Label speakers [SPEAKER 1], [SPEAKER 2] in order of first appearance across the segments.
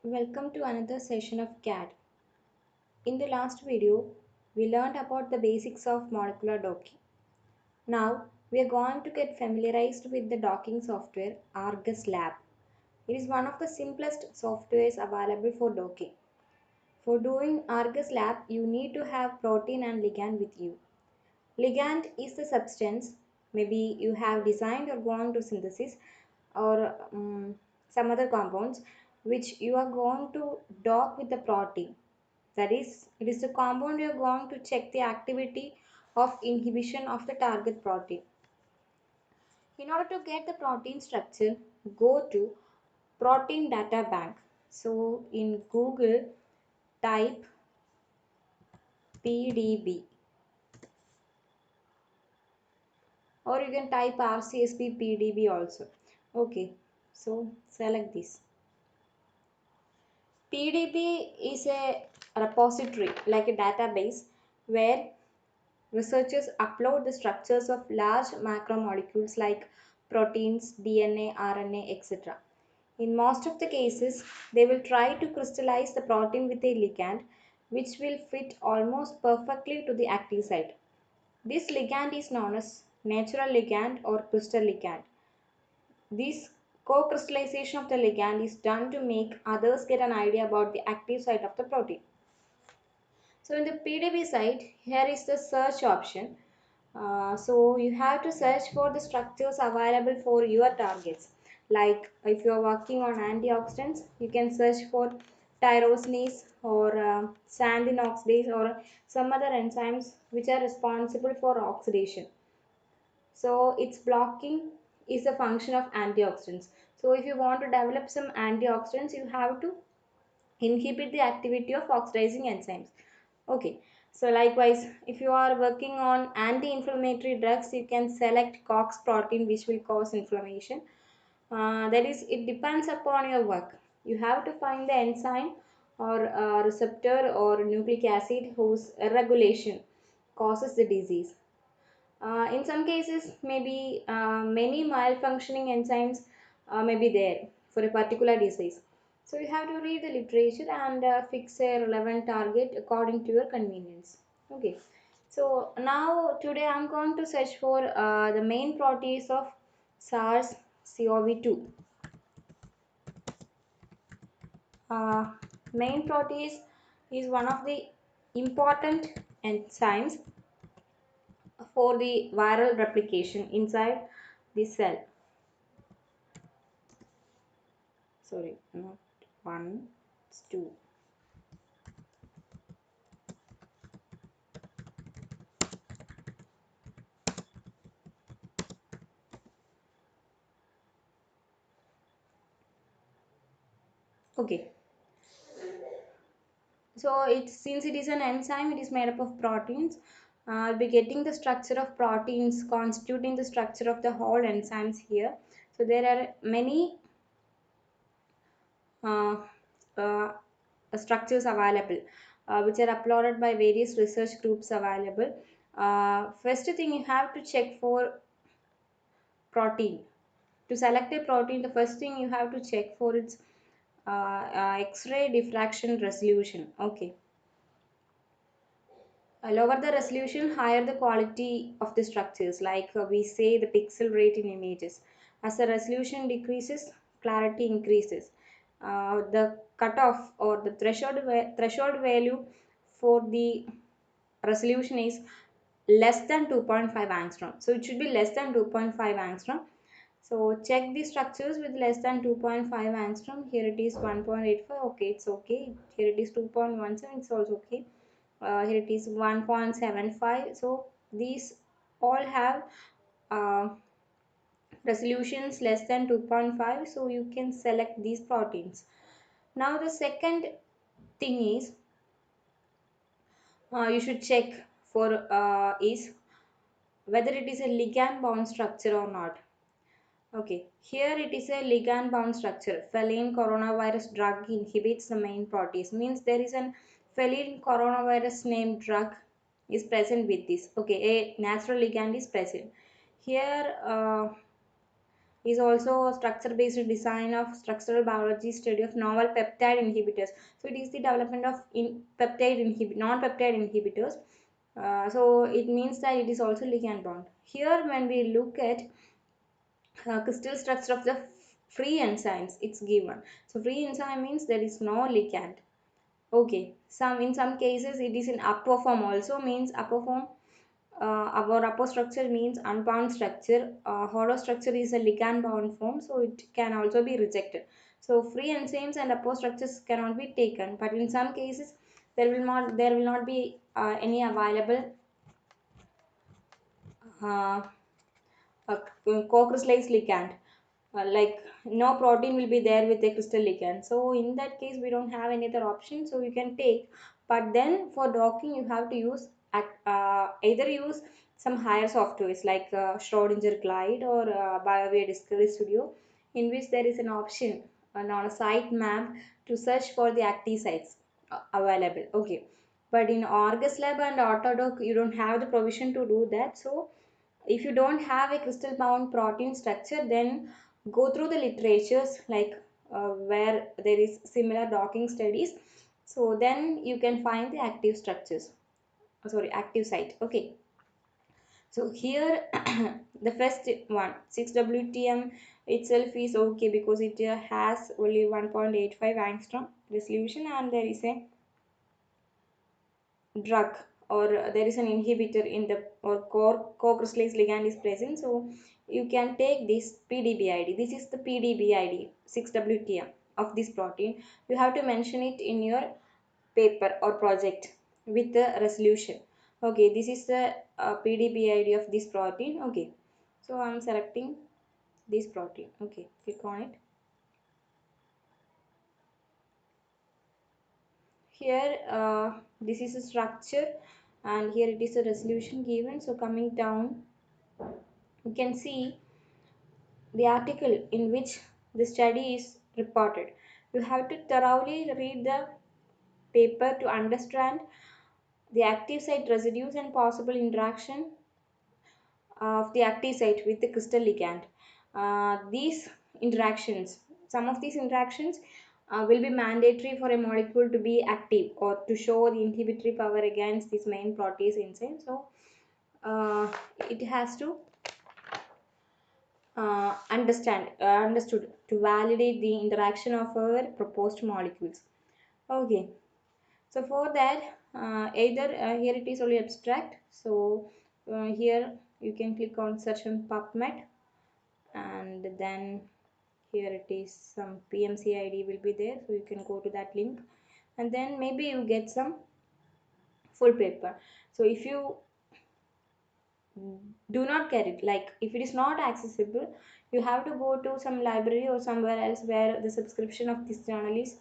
[SPEAKER 1] Welcome to another session of CAD. In the last video, we learned about the basics of molecular docking. Now, we are going to get familiarized with the docking software Argus Lab. It is one of the simplest softwares available for docking. For doing Argus Lab, you need to have protein and ligand with you. Ligand is the substance maybe you have designed or gone to synthesis or some other compounds which you are going to dock with the protein. That is, it is the compound you are going to check the activity of inhibition of the target protein. In order to get the protein structure, go to Protein Data Bank. So in Google, type PDB or you can type RCSP PDB also. Okay, so select this. PDB is a repository like a database where researchers upload the structures of large macromolecules like proteins, DNA, RNA, etc. In most of the cases, they will try to crystallize the protein with a ligand which will fit almost perfectly to the active site. This ligand is known as natural ligand or crystal ligand. This co-crystallization of the ligand is done to make others get an idea about the active site of the protein. So in the PDB site, here is the search option. So you have to search for the structures available for your targets. Like if you are working on antioxidants, you can search for tyrosinase or xanthine oxidase or some other enzymes which are responsible for oxidation. So its blocking is a function of antioxidants. So if you want to develop some antioxidants, you have to inhibit the activity of oxidizing enzymes. Okay, so likewise, if you are working on anti-inflammatory drugs, you can select COX protein which will cause inflammation. That is, it depends upon your work. You have to find the enzyme or receptor or nucleic acid whose regulation causes the disease. In some cases, maybe many malfunctioning enzymes may be there for a particular disease. So you have to read the literature and fix a relevant target according to your convenience. Okay. So now today I'm going to search for the main protease of SARS-CoV-2. Uh, Main protease is one of the important enzymes for the viral replication inside the cell. Sorry, not one, it's two. Okay, so it's since it is an enzyme, it is made up of proteins. I'll be getting the structure of proteins constituting the structure of the whole enzymes here. So there are many uh, uh, structures available which are uploaded by various research groups available. First thing you have to check for protein. To select a protein, the first thing you have to check for its X-ray diffraction resolution. Okay. Lower the resolution, higher the quality of the structures. Like we say, the pixel rate in images. As the resolution decreases, clarity increases. The cutoff or the threshold value for the resolution is less than 2.5 angstrom. So it should be less than 2.5 angstrom. So check the structures with less than 2.5 angstrom. Here it is 1.85. Okay, it's okay. Here it is 2.17. It's also okay. Here it is 1.75. So these all have uh, resolutions less than 2.5. So you can select these proteins. Now the second thing is you should check for is whether it is a ligand bound structure or not. Okay, here it is a ligand bound structure. Feline coronavirus drug inhibits the main protease. Means there is an feline coronavirus named drug is present with this. Okay, a natural ligand is present. Here is also a structure-based design of structural biology study of novel peptide inhibitors. So it is the development of non-peptide inhibitors. So it means that it is also ligand bound. Here, when we look at crystal structure of the free enzymes, it's given. So free enzyme means there is no ligand. Okay, in some cases it is in upper form also, means upper form. Our upper structure means unbound structure. Hollow structure is a ligand bound form, so it can also be rejected. So free enzymes and upper structures cannot be taken, but in some cases there will not be any available uh, co-crystallized ligand. Like no protein will be there with a crystal ligand, so in that case we don't have any other option, so you can take. But then for docking you have to use either use some higher softwares like Schrodinger Glide or BioWare Discovery Studio, in which there is an option on a site map to search for the active sites available. Okay, but in Argus Lab and Autodoc you don't have the provision to do that. So if you don't have a crystal bound protein structure, then go through the literatures like where there is similar docking studies, so then you can find the active structures, sorry, active site. Okay, so here the first one 6 WTM itself is okay because it has only 1.85 angstrom resolution, and there is a drug or there is an inhibitor in the or co-crystallized ligand is present, so you can take this PDBID. This is the PDBID 6 WTM of this protein. You have to mention it in your paper or project with the resolution. Okay, this is the PDBID of this protein. Okay, so I'm selecting this protein. Okay, click on it. Here this is a structure, and here it is a resolution given. So coming down you can see the article in which the study is reported. You have to thoroughly read the paper to understand the active site residues and possible interaction of the active site with the crystal ligand. These interactions, some of these interactions will be mandatory for a molecule to be active or to show the inhibitory power against this main protease enzyme. So uh, it has to understood to validate the interaction of our proposed molecules. Okay, so for that either here it is only abstract, so here you can click on search on PubMed, and then here it is some PMC ID will be there, so you can go to that link and then maybe you get some full paper. So if you do not get it, like if it is not accessible, you have to go to some library or somewhere else where the subscription of this journal is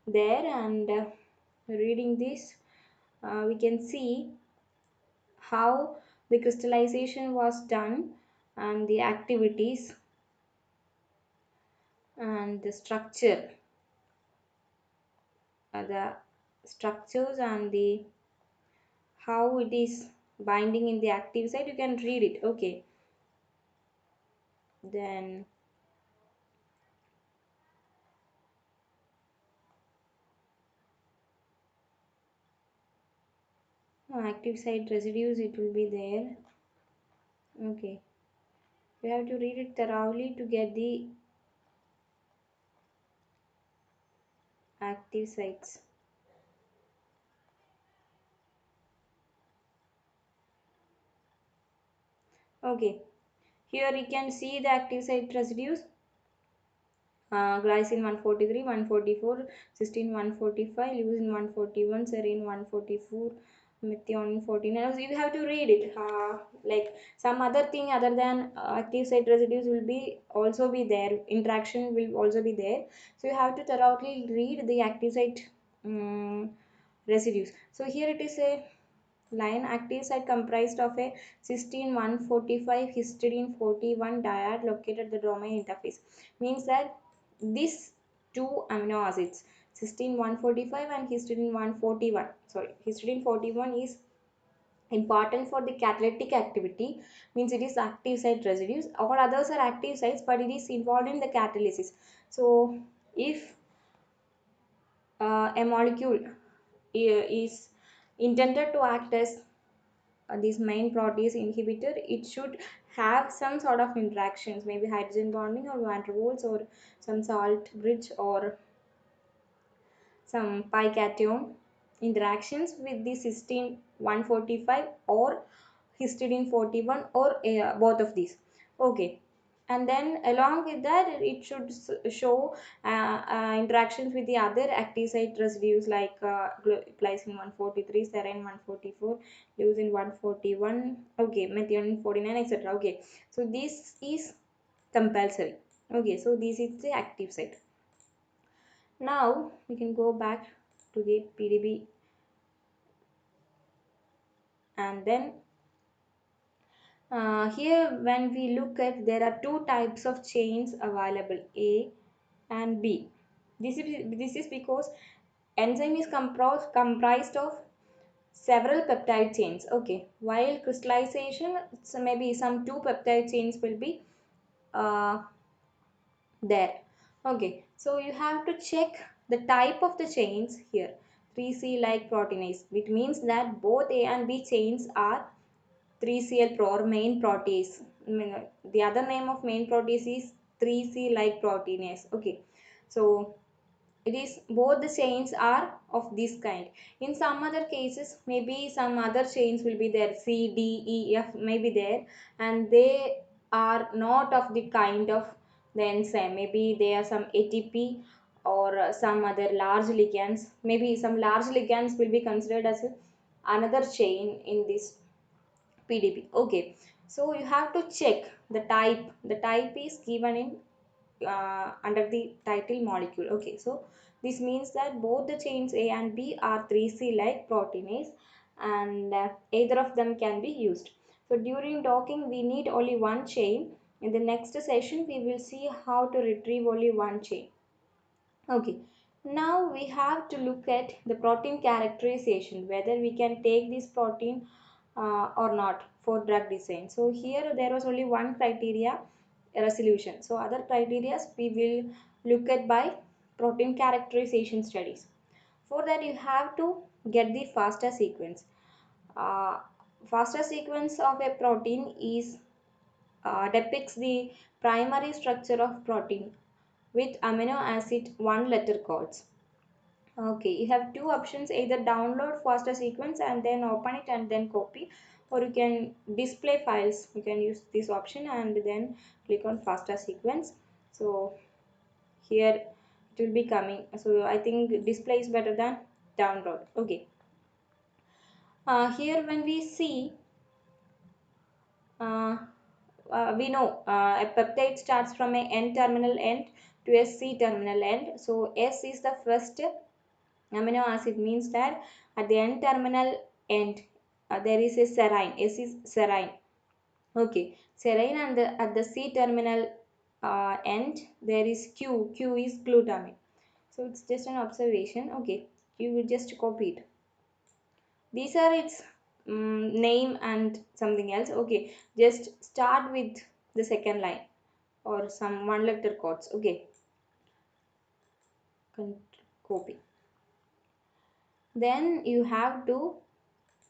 [SPEAKER 1] there, and reading this we can see how the crystallization was done and the activities and the the structures and the how it is binding in the active site. You can read it. Okay, then active site residues, it will be there. Okay, you have to read it thoroughly to get the active sites. Okay, here you can see the active site residues. Glycine 143, 144, cysteine 145, leucine 141, serine 144, methionine 49. So you have to read it. Like some other thing other than active site residues will be also be there. Interaction will also be there. So you have to thoroughly read the active site residues. So here it is a line active site comprised of a cysteine 145 histidine 41 dyad located at the domain interface. Means that these two amino acids cysteine 145 and histidine 141, sorry, histidine 41 is important for the catalytic activity, means it is active site residues. All others are active sites, but it is involved in the catalysis. So if a molecule is intended to act as this main protease inhibitor, it should have some sort of interactions, maybe hydrogen bonding or van der Waals or some salt bridge or some pi cation interactions with the cysteine 145 or histidine 41 or both of these. Okay, and then along with that it should show interactions with the other active site residues like glycine 143, serine 144, leucine 141, okay, methionine 49, etc. Okay, so this is compulsory. Okay, so this is the active site. Now we can go back to the PDB, and then here when we look at, there are two types of chains available, A and B. This is because enzyme is comprised of several peptide chains. Okay, while crystallization, so maybe some two peptide chains will be uh, there. Okay, so you have to check the type of the chains here. 3C like proteinase, which means that both A and B chains are 3CL pro or main protease. The other name of main protease is 3C like proteinase. Okay, so it is both the chains are of this kind. In some other cases, maybe some other chains will be there, C, D, E, F may be there, and they are not of the kind of the enzyme. Maybe they are some ATP or some other large ligands. Maybe some large ligands will be considered as another chain in this PDB. Okay, so you have to check the type. The type is given in under the title molecule. Okay, so this means that both the chains A and B are 3C like proteinase, and either of them can be used. So during docking we need only one chain. In the next session we will see how to retrieve only one chain. Okay, now we have to look at the protein characterization, whether we can take this protein or not for drug design. So here there was only one criteria, resolution. So other criteria we will look at by protein characterization studies. For that you have to get the FASTA sequence. Uh, FASTA sequence of a protein is depicts the primary structure of protein with amino acid one letter codes. Okay, you have two options, either download FASTA sequence and then open it and then copy, or you can display files. You can use this option and then click on FASTA sequence. So here it will be coming. So I think display is better than download. Okay. Here when we see, uh, we know a peptide starts from a N terminal end to a C terminal end. So S is the first amino acid, means that at the N terminal end there is a serine. S is serine. Okay, serine, and at the C terminal end there is Q. Q is glutamine. So it's just an observation. Okay, you will just copy it. These are its name and something else. Okay, just start with the second line or some one letter codes. Okay, copy. Then you have to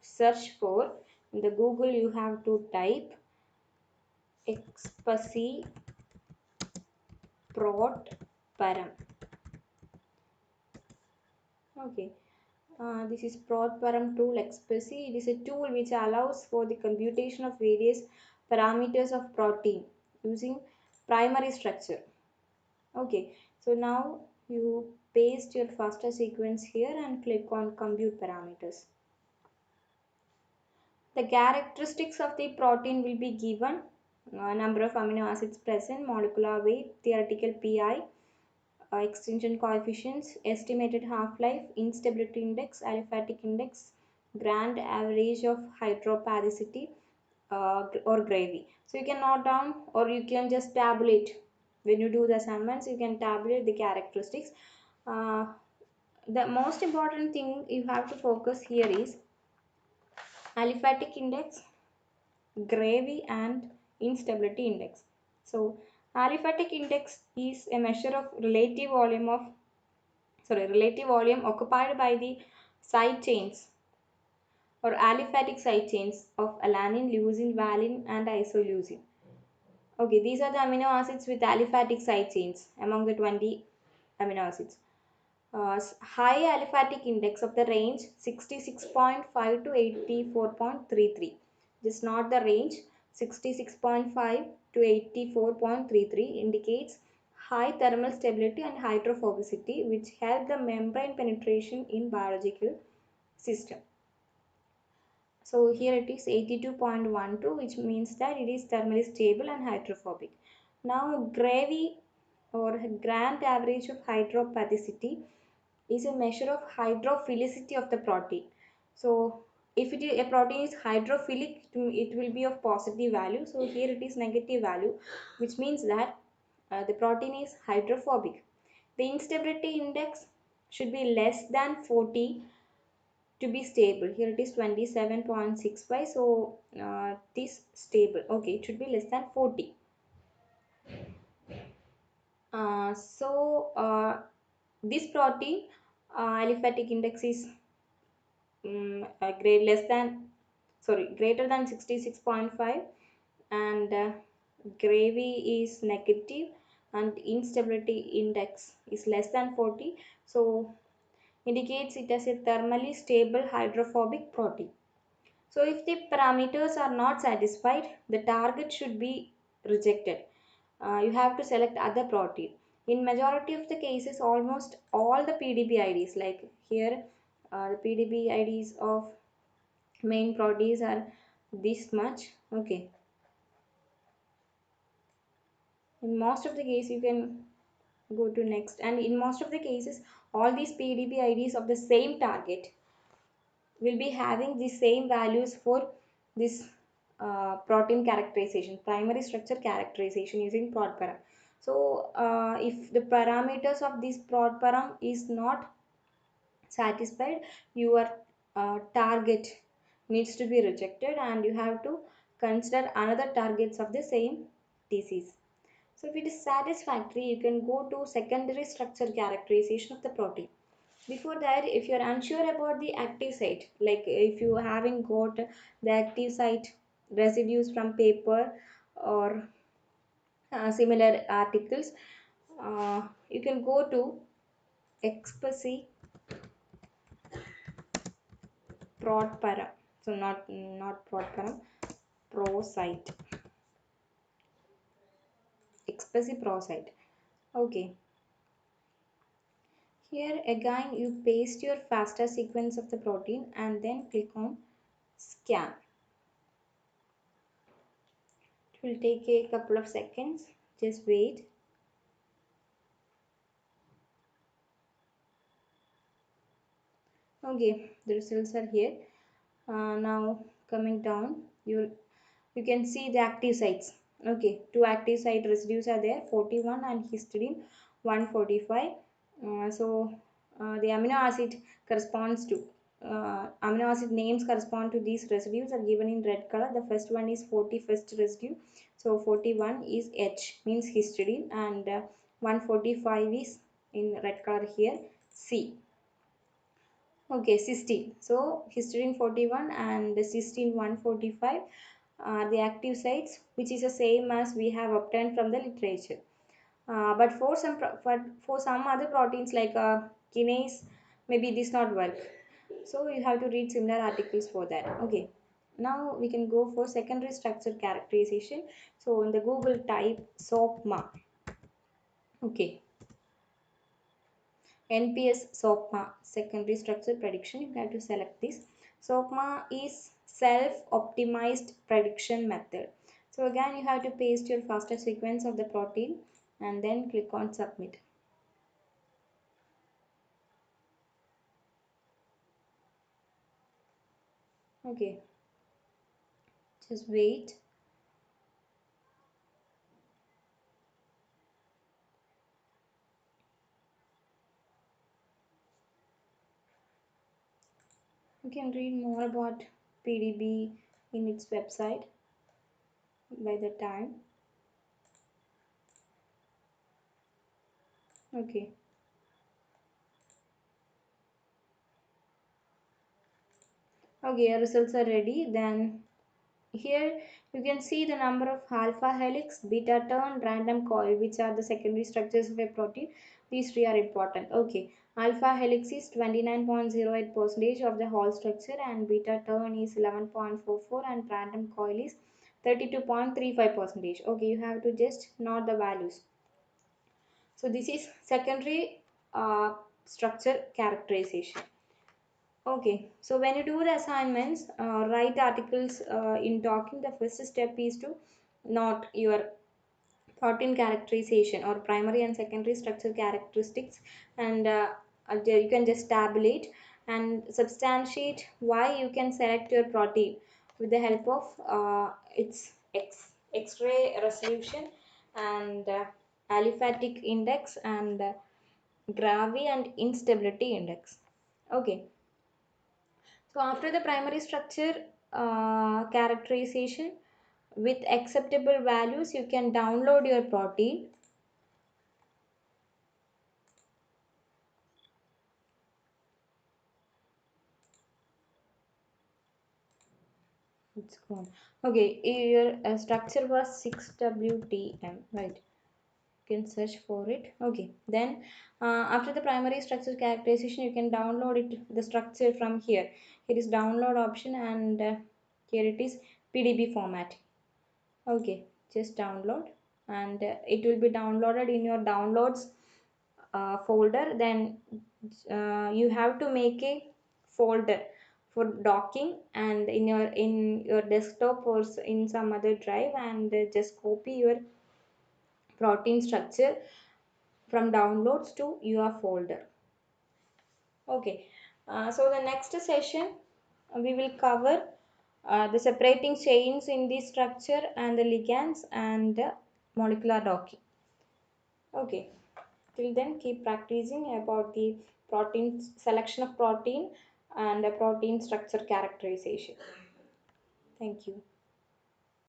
[SPEAKER 1] search for, in the Google you have to type Expacy prot param. Okay, this is prot param tool Expacy. It is a tool which allows for the computation of various parameters of protein using primary structure. Okay, so now you paste your FASTA sequence here and click on compute parameters. The characteristics of the protein will be given, number of amino acids present, molecular weight, theoretical pi, extinction coefficients, estimated half-life, instability index, aliphatic index, grand average of hydropathicity, or gravy. So you can note down or you can just tabulate. When you do the assignments, you can tabulate the characteristics. The most important thing you have to focus here is Aliphatic index, gravity, and instability index. So, aliphatic index is a measure of relative volume occupied by the side chains or aliphatic side chains of alanine, leucine, valine, and isoleucine. Okay, these are the amino acids with aliphatic side chains among the 20 amino acids. High aliphatic index of the range 66.5 to 84.33. This is not the range. 66.5 to 84.33 indicates high thermal stability and hydrophobicity, which help the membrane penetration in biological system. So here it is 82.12, which means that it is thermally stable and hydrophobic. Now gravy or grand average of hydropathicity is a measure of hydrophilicity of the protein. So if a protein is hydrophilic, it will be of positive value. So here it is negative value, which means that the protein is hydrophobic. The instability index should be less than 40 to be stable. Here it is 27.65. So this stable. Okay, it should be less than 40. This protein aliphatic index is grade less than greater than 66.5, and gravy is negative, and instability index is less than 40, so indicates it as a thermally stable hydrophobic protein. So if the parameters are not satisfied, the target should be rejected. You have to select other protein. In majority of the cases, almost all the PDB IDs, like here, the PDB IDs of main proteins are this much. Okay. In most of the case, you can go to next. And in most of the cases, all these PDB IDs of the same target will be having the same values for this protein characterization, primary structure characterization using prod param. So if the parameters of this prod param is not satisfied, your target needs to be rejected, and you have to consider another targets of the same disease. So if it is satisfactory, you can go to secondary structure characterization of the protein. Before that, if you are unsure about the active site, like if you haven't got the active site residues from paper or similar articles, you can go to Expressy prod param. So not prod param, pro site. Expressy pro site. Okay. Here again you paste your FASTA sequence of the protein and then click on scan. It will take a couple of seconds. Just wait. Okay, the results are here. Now coming down, you can see the active sites. Okay, two active site residues are there, 41 and histidine 145. The amino acid corresponds to amino acid names correspond to these residues are given in red color. The first one is 41st residue, so 41 is H, means histidine, and 145 is in red color here, C. Okay, cysteine. So histidine 41 and cysteine 145 are the active sites, which is the same as we have obtained from the literature. But for some other proteins like kinase, maybe this not work. So you have to read similar articles for that. Okay. Now we can go for secondary structure characterization. So in the Google type SOPMA. Okay. NPS SOPMA, secondary structure prediction. You have to select this. SOPMA is self-optimized prediction method. So again, you have to paste your FASTA sequence of the protein and then click on submit. Okay, just wait. You can read more about PDB in its website by the time. Okay. Okay, your results are ready. Then here you can see the number of alpha helix, beta turn, random coil, which are the secondary structures of a protein. These three are important. Okay, alpha helix is 29.08% of the whole structure, and beta turn is 11.44, and random coil is 32.35%. Okay, you have to just note the values. So this is secondary structure characterization. Okay, so when you do the assignments, write articles in talking. The first step is to note your protein characterization or primary and secondary structure characteristics, and you can just tabulate and substantiate why you can select your protein with the help of its X-ray resolution and aliphatic index and Gravy and instability index. Okay, so after the primary structure characterization with acceptable values, you can download your protein. It's gone. Okay, your structure was 6WTM, right? You can search for it. Okay, then after the primary structure characterization, you can download it the structure from here. Here is download option, and here it is PDB format. Okay, just download, and it will be downloaded in your downloads folder. Then you have to make a folder for docking, and in your desktop or in some other drive, and just copy your protein structure from downloads to your folder. Okay, so the next session we will cover the separating chains in the structure and the ligands and the molecular docking. Okay, till then keep practicing about the protein selection of protein and the protein structure characterization. Thank you.